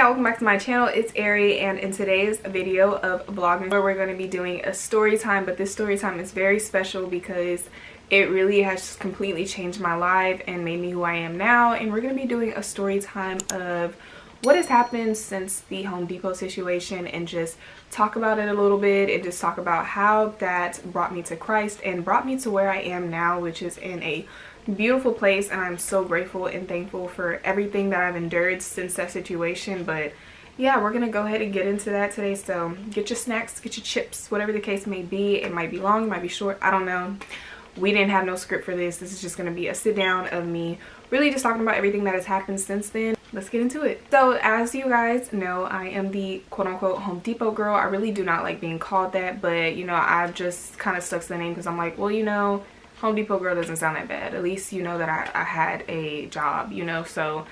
welcome back to my channel. It's Ari, and in today's video of Vlogmas, where we're going to be doing a story time, but this story time is very special because it really has just completely changed my life and made me who I am now. And we're going to be doing a story time of what has happened since the Home Depot situation, and just talk about it a little bit, and just talk about how that brought me to Christ and brought me to where I am now, which is in a beautiful place. And I'm so grateful and thankful for everything that I've endured since that situation. But yeah, we're gonna go ahead and get into that today. So get your snacks, get your chips, whatever the case may be. It might be long, it might be short, I don't know. We didn't have no script for this. This is just gonna be a sit down of me really just talking about everything that has happened since then. Let's get into it. So as you guys know, I am the quote-unquote Home Depot girl. I really do not like being called that, but you know, I've just kind of stuck to the name because I'm like, well, you know, Home Depot girl doesn't sound that bad. At least you know that I had a job, you know. So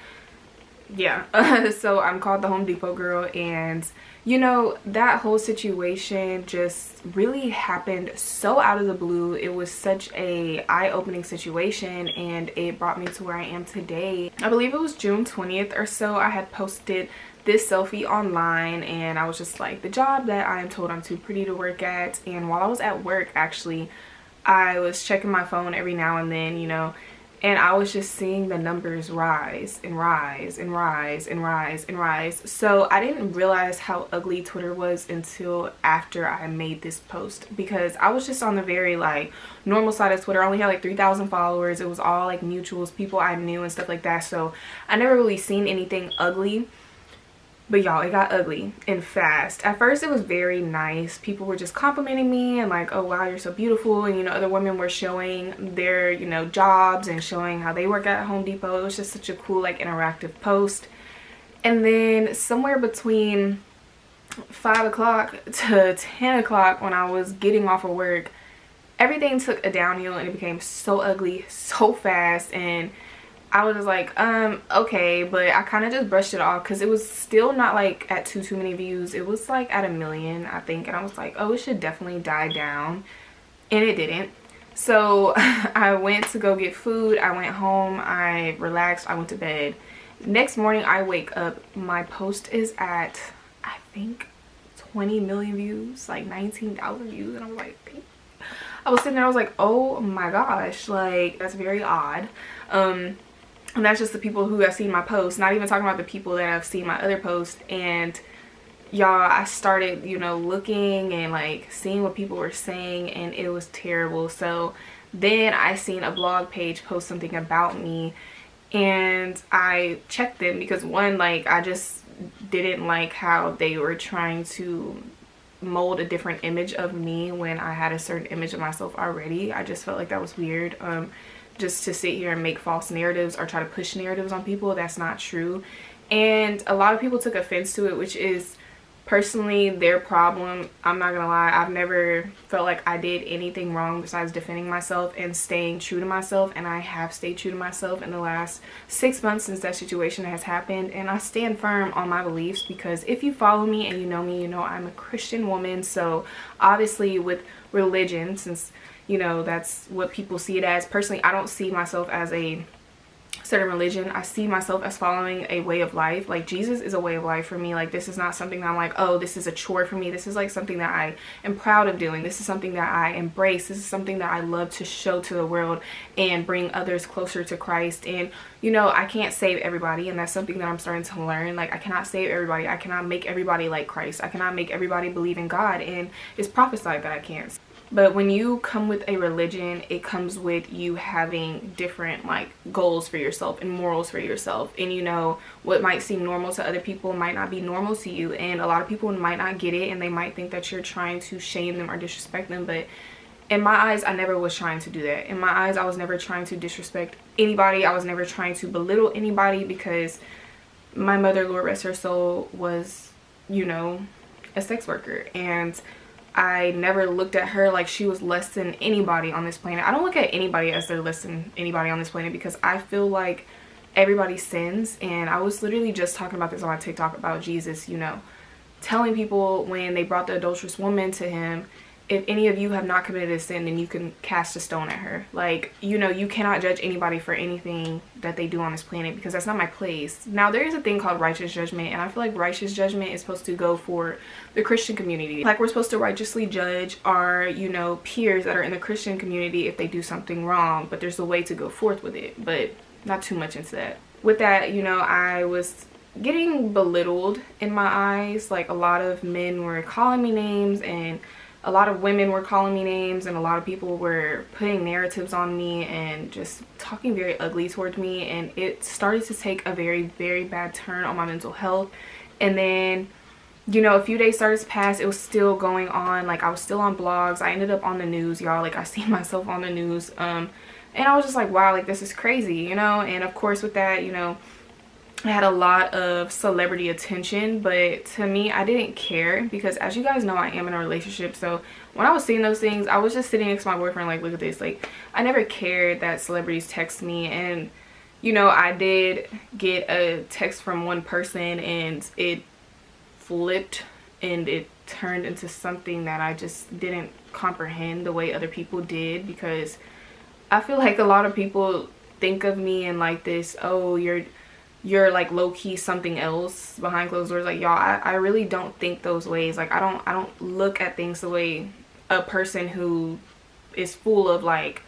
yeah. So I'm called the Home Depot girl, and you know, that whole situation just really happened so out of the blue. It was such a eye-opening situation, and it brought me to where I am today. I believe it was June 20th or so. I had posted this selfie online, and I was just like, the job that I am told I'm too pretty to work at. And while I was at work, actually, I was checking my phone every now and then, you know, and I was just seeing the numbers rise and rise and rise and rise and rise. So I didn't realize how ugly Twitter was until after I made this post, because I was just on the very like normal side of Twitter. I only had like 3,000 followers. It was all like mutuals, people I knew and stuff like that. So I never really seen anything ugly. But y'all, it got ugly and fast. At first it was very nice. People were just complimenting me and like, oh wow, you're so beautiful. And you know, other women were showing their, you know, jobs and showing how they work at Home Depot. It was just such a cool like interactive post. And then somewhere between 5 o'clock to 10 o'clock, when I was getting off of work, everything took a downhill and it became so ugly so fast. And I was just like, okay, but I kind of just brushed it off because it was still not like at too many views. It was like at 1 million, I think, and I was like, oh, it should definitely die down, and it didn't. So I went to go get food. I went home, I relaxed, I went to bed. Next morning I wake up, my post is at, I think, 20 million views, like 19,000 views, and I was like, I was sitting there, I was like, oh my gosh, like that's very odd. And that's just the people who have seen my post, not even talking about the people that have seen my other posts. And y'all, I started, you know, looking and like seeing what people were saying, and it was terrible. So then I seen a blog page post something about me, and I checked them because one, like, I just didn't like how they were trying to mold a different image of me when I had a certain image of myself already. I just felt like that was weird. Just to sit here and make false narratives or try to push narratives on people that's not true. And a lot of people took offense to it, which is personally their problem. I'm not gonna lie, I've never felt like I did anything wrong besides defending myself and staying true to myself, and I have stayed true to myself in the last 6 months since that situation has happened. And I stand firm on my beliefs, because if you follow me and you know me, you know I'm a Christian woman. So obviously with religion, since you know that's what people see it as, personally I don't see myself as a certain religion. I see myself as following a way of life. Like Jesus is a way of life for me. Like this is not something that I'm like, oh, this is a chore for me. This is like something that I am proud of doing. This is something that I embrace. This is something that I love to show to the world and bring others closer to Christ. And you know, I can't save everybody, and that's something that I'm starting to learn. Like I cannot save everybody. I cannot make everybody like Christ. I cannot make everybody believe in God, and it's prophesied that I can't. But when you come with a religion, it comes with you having different like goals for yourself and morals for yourself. And you know, what might seem normal to other people might not be normal to you. And a lot of people might not get it, and they might think that you're trying to shame them or disrespect them. But in my eyes, I never was trying to do that. In my eyes, I was never trying to disrespect anybody. I was never trying to belittle anybody, because my mother, Lord rest her soul, was, you know, a sex worker. And I never looked at her like she was less than anybody on this planet. I don't look at anybody as they're less than anybody on this planet, because I feel like everybody sins. And I was literally just talking about this on my TikTok about Jesus, you know, telling people when they brought the adulterous woman to him, if any of you have not committed a sin, then you can cast a stone at her. Like, you know, you cannot judge anybody for anything that they do on this planet, because that's not my place. Now, there is a thing called righteous judgment, and I feel like righteous judgment is supposed to go for the Christian community. Like, we're supposed to righteously judge our, you know, peers that are in the Christian community if they do something wrong, but there's a way to go forth with it, but not too much into that. With that, you know, I was getting belittled in my eyes. Like, a lot of men were calling me names, and a lot of women were calling me names, and a lot of people were putting narratives on me and just talking very ugly towards me, and it started to take a very, very bad turn on my mental health. And then, you know, a few days started to pass, it was still going on. Like, I was still on blogs, I ended up on the news, y'all. Like, I seen myself on the news, and I was just like, wow, like, this is crazy, you know. And of course, with that, you know, I had a lot of celebrity attention, but to me, I didn't care, because as you guys know, I am in a relationship. So when I was seeing those things, I was just sitting next to my boyfriend like, look at this. Like, I never cared that celebrities text me. And, you know, I did get a text from one person, and it flipped and it turned into something that I just didn't comprehend the way other people did, because I feel like a lot of people think of me in like this, oh, you're like low-key something else behind closed doors. Like, y'all, I really don't think those ways. Like, I don't look at things the way a person who is full of like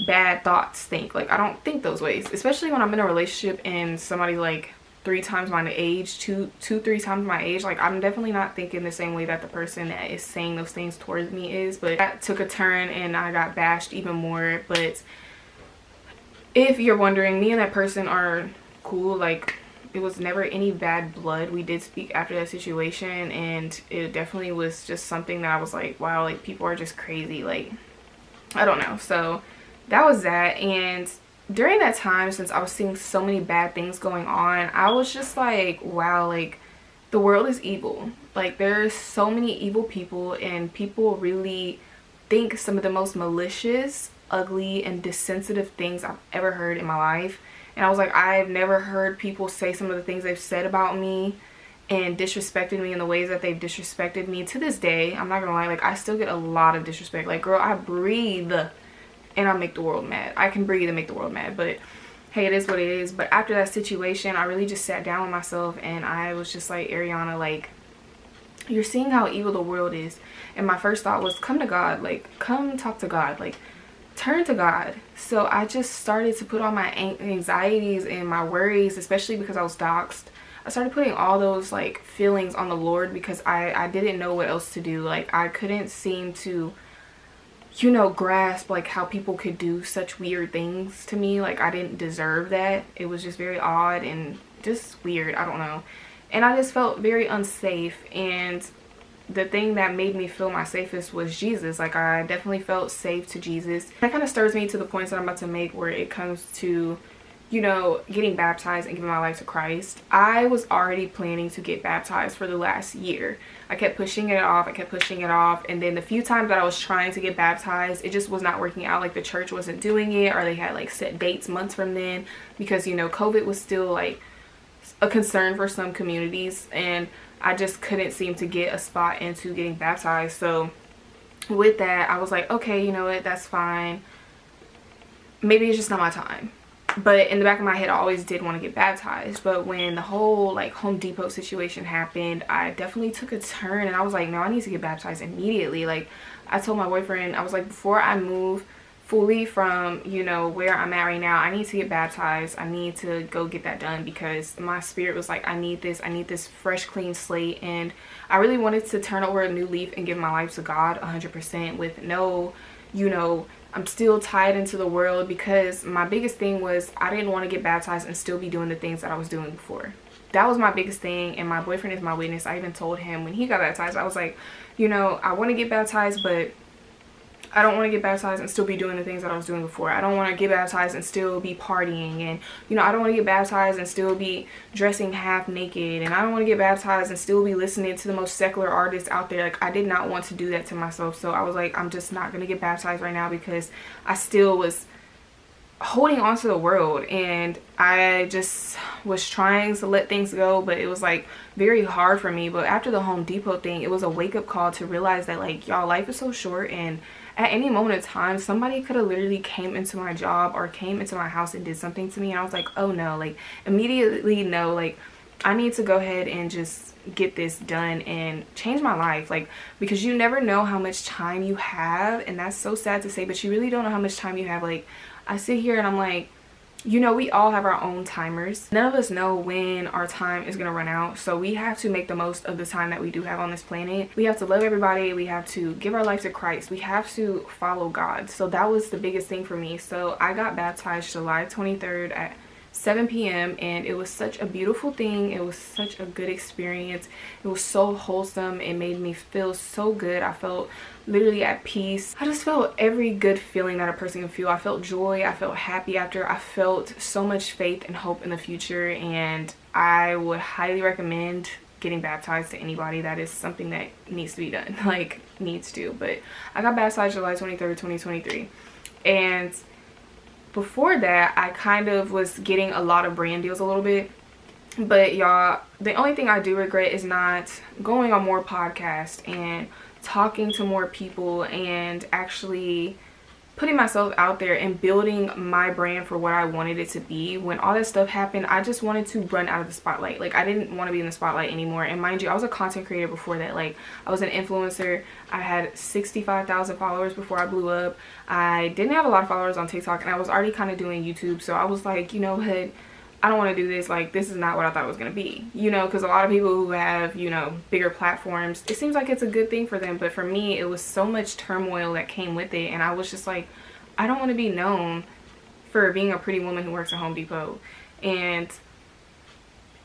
bad thoughts think. Like, I don't think those ways, especially when I'm in a relationship and somebody like 3 times my age, 3 times my age. Like, I'm definitely not thinking the same way that the person that is saying those things towards me is. But that took a turn, and I got bashed even more. But if you're wondering, me and that person are cool. Like, it was never any bad blood. We did speak after that situation, and it definitely was just something that I was like, wow, like, people are just crazy. Like, I don't know. So that was that. And during that time, since I was seeing so many bad things going on, I was just like, wow, like, the world is evil. Like, there's so many evil people, and people really think some of the most malicious, ugly, and insensitive things I've ever heard in my life. And I was like, I've never heard people say some of the things they've said about me and disrespected me in the ways that they've disrespected me. To this day, I'm not gonna lie, like, I still get a lot of disrespect. Like, girl, I breathe and I make the world mad. I can breathe and make the world mad, but hey, it is what it is. But after that situation, I really just sat down with myself, and I was just like, Ariana, like, you're seeing how evil the world is. And my first thought was, come to God. Like, come talk to God. Like, turn to God. So I just started to put all my anxieties and my worries, especially because I was doxxed. I started putting all those like feelings on the Lord, because I didn't know what else to do. Like, I couldn't seem to, you know, grasp like how people could do such weird things to me. Like, I didn't deserve that. It was just very odd and just weird. I don't know. And I just felt very unsafe. And the thing that made me feel my safest was Jesus. Like, I definitely felt safe to Jesus. That kind of stirs me to the points that I'm about to make, where it comes to, you know, getting baptized and giving my life to Christ. I was already planning to get baptized for the last year. I kept pushing it off. And then the few times that I was trying to get baptized, it just was not working out. Like, the church wasn't doing it, or they had like set dates months from then, because, you know, COVID was still like a concern for some communities, and I just couldn't seem to get a spot into getting baptized. So with that, I was like, okay, you know what, that's fine. Maybe it's just not my time. But in the back of my head, I always did want to get baptized. But when the whole like Home Depot situation happened, I definitely took a turn, and I was like, no, I need to get baptized immediately. Like, I told my boyfriend, I was like, before I move fully from, you know, where I'm at right now, I need to get baptized. I need to go get that done, because my spirit was like, I need this fresh, clean slate. And I really wanted to turn over a new leaf and give my life to God 100%, with no, you know, I'm still tied into the world, because my biggest thing was I didn't want to get baptized and still be doing the things that I was doing before. That was my biggest thing, and my boyfriend is my witness. I even told him when he got baptized, I was like, you know, I want to get baptized, but I don't want to get baptized and still be doing the things that I was doing before. I don't want to get baptized and still be partying, and, you know, I don't want to get baptized and still be dressing half naked, and I don't want to get baptized and still be listening to the most secular artists out there. Like, I did not want to do that to myself. So I was like, I'm just not going to get baptized right now, because I still was holding on to the world, and I just was trying to let things go, but it was like very hard for me. But after the Home Depot thing, it was a wake-up call to realize that, like, y'all, life is so short, and at any moment of time somebody could have literally came into my job or came into my house and did something to me, and I was like, oh no, like immediately no, like I need to go ahead and just get this done and change my life. Like, because you never know how much time you have, and that's so sad to say, but you really don't know how much time you have. Like, I sit here and I'm like, you know, we all have our own timers. None of us know when our time is gonna run out, so we have to make the most of the time that we do have on this planet. We have to love everybody, we have to give our life to Christ, we have to follow God. So that was the biggest thing for me. So I got baptized July 23rd at 7 p.m. and it was such a beautiful thing. It was such a good experience. It was so wholesome. It made me feel so good. I felt literally at peace. I just felt every good feeling that a person can feel. I felt joy, I felt happy after. I felt so much faith and hope in the future, and I would highly recommend getting baptized to anybody. That is something that needs to be done, like needs to. But I got baptized July 23rd, 2023, and before that I kind of was getting a lot of brand deals a little bit. But y'all, the only thing I do regret is not going on more podcasts and talking to more people and actually putting myself out there and building my brand for what I wanted it to be. When all that stuff happened, I just wanted to run out of the spotlight. Like, I didn't want to be in the spotlight anymore. And mind you, I was a content creator before that. Like, I was an influencer. I had 65,000 followers before I blew up. I didn't have a lot of followers on TikTok, and I was already kind of doing YouTube. So I was like, you know what, I don't want to do this. Like, this is not what I thought it was going to be, you know, because a lot of people who have, you know, bigger platforms, it seems like it's a good thing for them. But for me, it was so much turmoil that came with it. And I was just like, I don't want to be known for being a pretty woman who works at Home Depot. And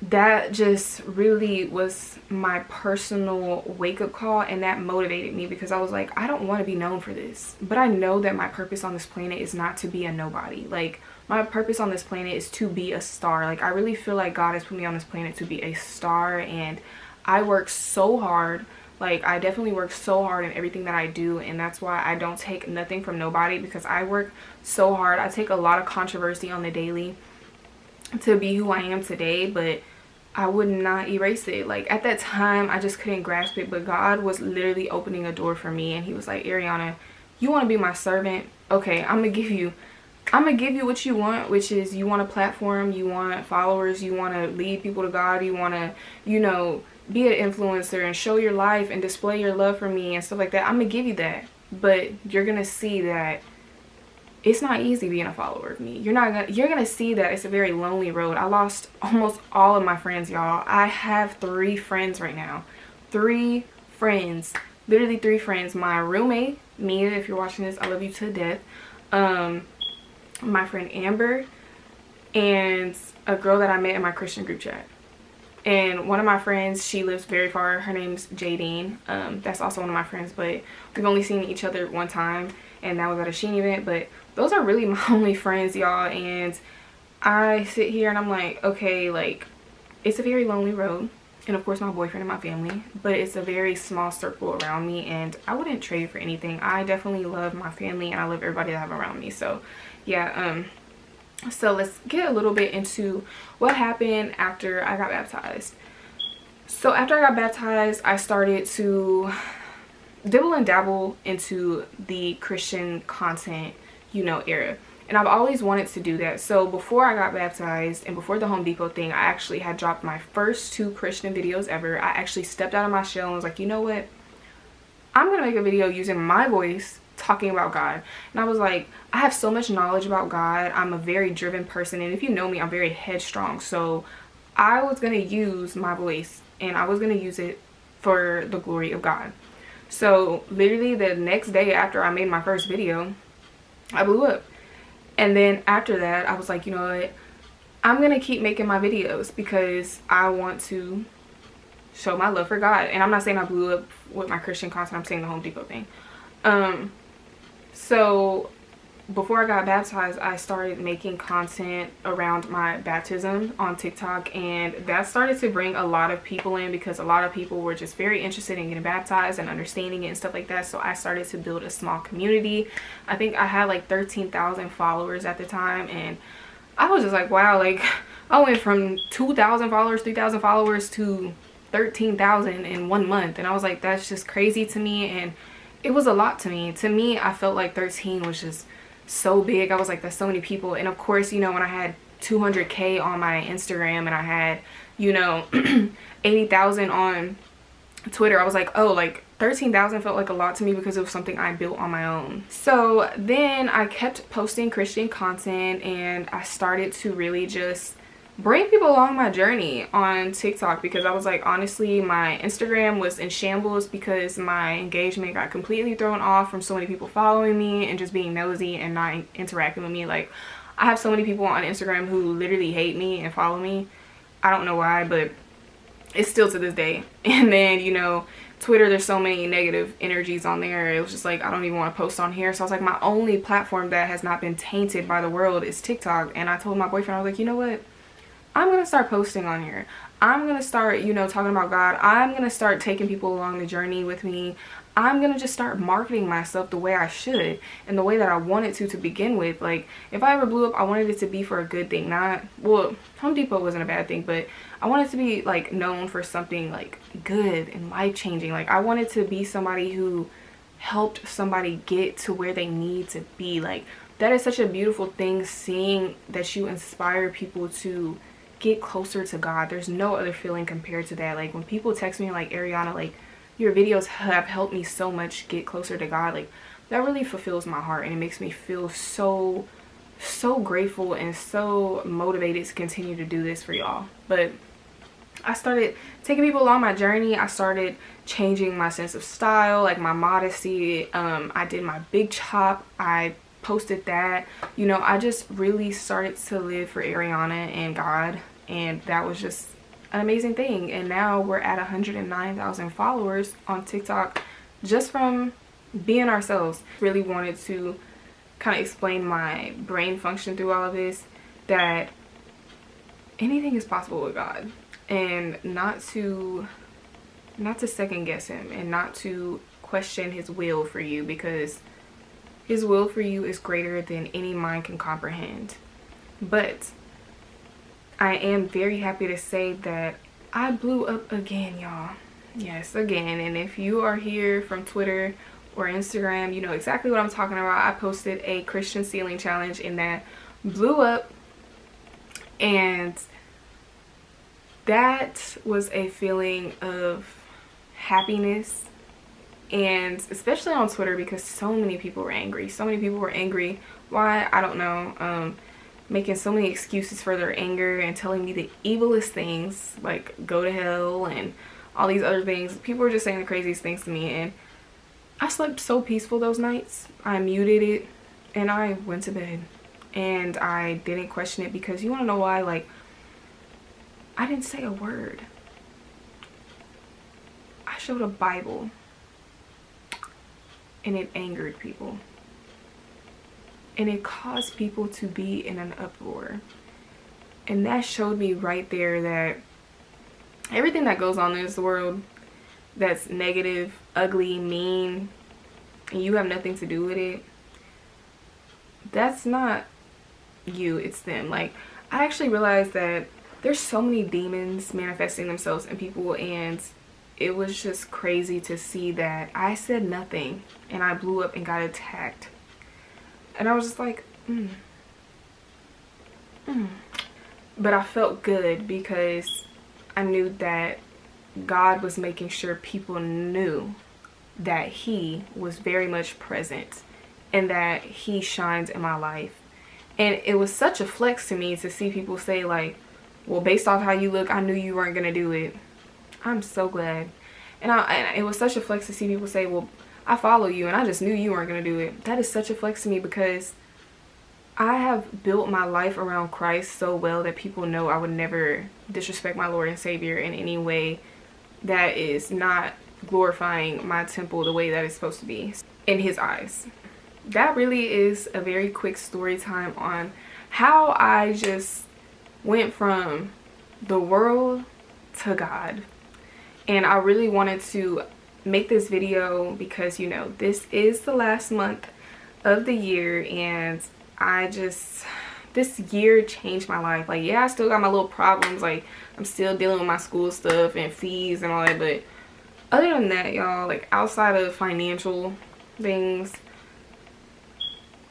that just really was my personal wake-up call, and that motivated me, because I was like, I don't want to be known for this, but I know that my purpose on this planet is not to be a nobody. Like, my purpose on this planet is to be a star. Like, I really feel like God has put me on this planet to be a star, and I work so hard. Like, I definitely work so hard in everything that I do, and that's why I don't take nothing from nobody, because I work so hard. I take a lot of controversy on the daily to be who I am today, but I would not erase it. Like, at that time, I just couldn't grasp it, but God was literally opening a door for me, and he was like, Ariana, you want to be my servant? Okay, I'm gonna give you what you want, which is, you want a platform, you want followers, you want to lead people to God, you want to, you know, be an influencer and show your life and display your love for me and stuff like that. I'm gonna give you that, but you're gonna see that it's not easy being a follower of me. You're gonna see that it's a very lonely road. I lost almost all of my friends, y'all. I have 3 friends right now. 3 friends. Literally 3 friends. My roommate, Mia, if you're watching this, I love you to death. My friend Amber, and a girl that I met in my Christian group chat. And one of my friends, she lives very far. Her name's Jadine. That's also one of my friends, but we've only seen each other one time, and that was at a Sheen event. But those are really my only friends, y'all. And I sit here and I'm like, okay, like, it's a very lonely road. And of course my boyfriend and my family, but it's a very small circle around me, and I wouldn't trade it for anything. I definitely love my family, and I love everybody that I have around me. So yeah, so let's get a little bit into what happened after I got baptized. So after I got baptized, I started to dibble and dabble into the Christian content, you know, era. And I've always wanted to do that. So before I got baptized and before the Home Depot thing, I actually had dropped my first 2 Christian videos ever. I actually stepped out of my shell and was like, you know what? I'm going to make a video using my voice talking about God. And I was like, I have so much knowledge about God. I'm a very driven person. And if you know me, I'm very headstrong. So I was going to use my voice, and I was going to use it for the glory of God. So literally the next day after I made my first video, I blew up. And then after that, I was like, you know what? I'm going to keep making my videos because I want to show my love for God. And I'm not saying I blew up with my Christian content. I'm saying the Home Depot thing. So before I got baptized, I started making content around my baptism on TikTok, and that started to bring a lot of people in because a lot of people were just very interested in getting baptized and understanding it and stuff like that. So I started to build a small community. I think I had like 13,000 followers at the time, and I was just like, wow, like I went from 2,000 followers, 3,000 followers to 13,000 in 1 month. And I was like, that's just crazy to me. And it was a lot to me. To me, I felt like 13 was just so big. I was like, that's so many people. And of course, you know, when I had 200K on my Instagram and I had, you know, 80,000 on Twitter, I was like, oh, like 13,000 felt like a lot to me because it was something I built on my own. So then I kept posting Christian content, and I started to really just bring people along my journey on TikTok, because I was like, honestly, my Instagram was in shambles because my engagement got completely thrown off from so many people following me and just being nosy and not interacting with me. Like, I have so many people on Instagram who literally hate me and follow me. I don't know why, but it's still to this day. And then, you know, Twitter, there's so many negative energies on there. It was just like, I don't even want to post on here. So I was like, my only platform that has not been tainted by the world is TikTok. And I told my boyfriend, I was like, you know what? I'm going to start posting on here. I'm going to start, you know, talking about God. I'm going to start taking people along the journey with me. I'm going to just start marketing myself the way I should and the way that I wanted to begin with. Like, if I ever blew up, I wanted it to be for a good thing. Not, well, Home Depot wasn't a bad thing, but I wanted to be like known for something like good and life-changing. Like, I wanted to be somebody who helped somebody get to where they need to be. Like, that is such a beautiful thing, seeing that you inspire people to get closer to God. There's no other feeling compared to that. Like, when people text me like, Ariana, like, your videos have helped me so much get closer to God, like, that really fulfills my heart, and it makes me feel so grateful and so motivated to continue to do this for y'all. But I started taking people along my journey. I started changing my sense of style, like my modesty. I did my big chop. I posted that. You know, I just really started to live for Ariana and God, and that was just an amazing thing. And now we're at 109,000 followers on TikTok just from being ourselves. Really wanted to kind of explain my brain function through all of this, that anything is possible with God, and not to second guess him, and not to question his will for you, because his will for you is greater than any mind can comprehend. But I am very happy to say that I blew up again, y'all. Yes, again. And if you are here from Twitter or Instagram, you know exactly what I'm talking about. I posted a Christian ceiling challenge, and that blew up. And that was a feeling of happiness, and especially on Twitter, because so many people were angry. So many people were angry. Why? I don't know. Making so many excuses for their anger and telling me the evilest things, like go to hell and all these other things. People were just saying the craziest things to me, and I slept so peaceful those nights. I muted it and I went to bed, and I didn't question it, because you want to know why? Like, I didn't say a word. I showed a Bible, and it angered people. And it caused people to be in an uproar. And that showed me right there that everything that goes on in this world that's negative, ugly, mean, and you have nothing to do with it, that's not you, it's them. Like, I actually realized that there's so many demons manifesting themselves in people, and it was just crazy to see that I said nothing and I blew up and got attacked. And I was just like, But I felt good, because I knew that God was making sure people knew that he was very much present and that he shines in my life. And it was such a flex to me to see people say, like, well, based off how you look, I knew you weren't going to do it. I'm so glad. And it was such a flex to see people say, well, I follow you and I just knew you weren't going to do it. That is such a flex to me, because I have built my life around Christ so well that people know I would never disrespect my Lord and Savior in any way that is not glorifying my temple the way that it's supposed to be in his eyes. that really is a very quick story time on how I just went from the world to God. And I really wanted to make this video because, you know, this is the last month of the year, and this year changed my life. Like, yeah, I still got my little problems, like I'm still dealing with my school stuff and fees and all that, but other than that, y'all, like outside of financial things,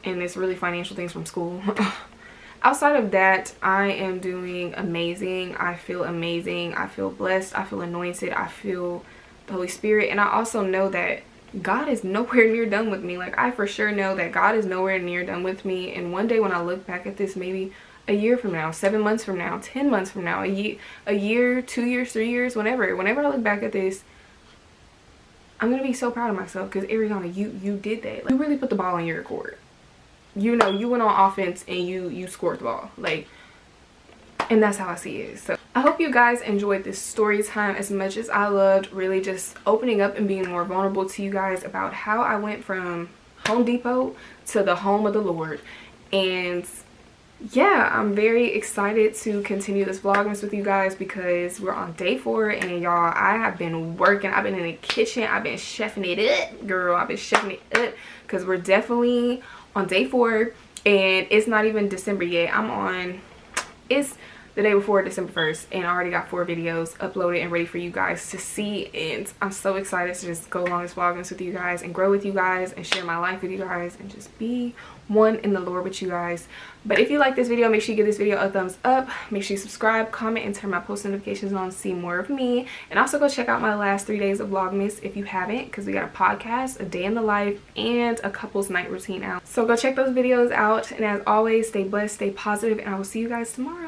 and it's really financial things from school, outside of that, I am doing amazing. I feel amazing. I feel blessed. I feel anointed. I feel the Holy Spirit. And I also know that God is nowhere near done with me. Like, I for sure know that God is nowhere near done with me. And one day when I look back at this, maybe a year from now, 7 months from now, 10 months from now, a year, 2 years, 3 years, whenever I look back at this, I'm gonna be so proud of myself, because Ariana, you did that. Like, you really put the ball in your court. You know, you went on offense and you scored the ball. Like, and that's how I see it. So I hope you guys enjoyed this story time as much as I loved really just opening up and being more vulnerable to you guys about how I went from Home Depot to the home of the Lord. And yeah, I'm very excited to continue this Vlogmas with you guys, because we're on day 4, and y'all, I have been working. I've been in the kitchen. I've been chefing it up, girl. I've been chefing it up, because we're definitely on day 4, and it's not even December yet. It's the day before December 1st, and I already got 4 videos uploaded and ready for you guys to see. And I'm so excited to just go along this Vlogmas with you guys and grow with you guys and share my life with you guys and just be one in the Lord with you guys. But if you like this video, make sure you give this video a thumbs up. Make sure you subscribe, comment, and turn my post notifications on to see more of me. And also go check out my last 3 days of Vlogmas if you haven't, because we got a podcast, a day in the life, and a couple's night routine out. So go check those videos out. And as always, stay blessed, stay positive, and I will see you guys tomorrow.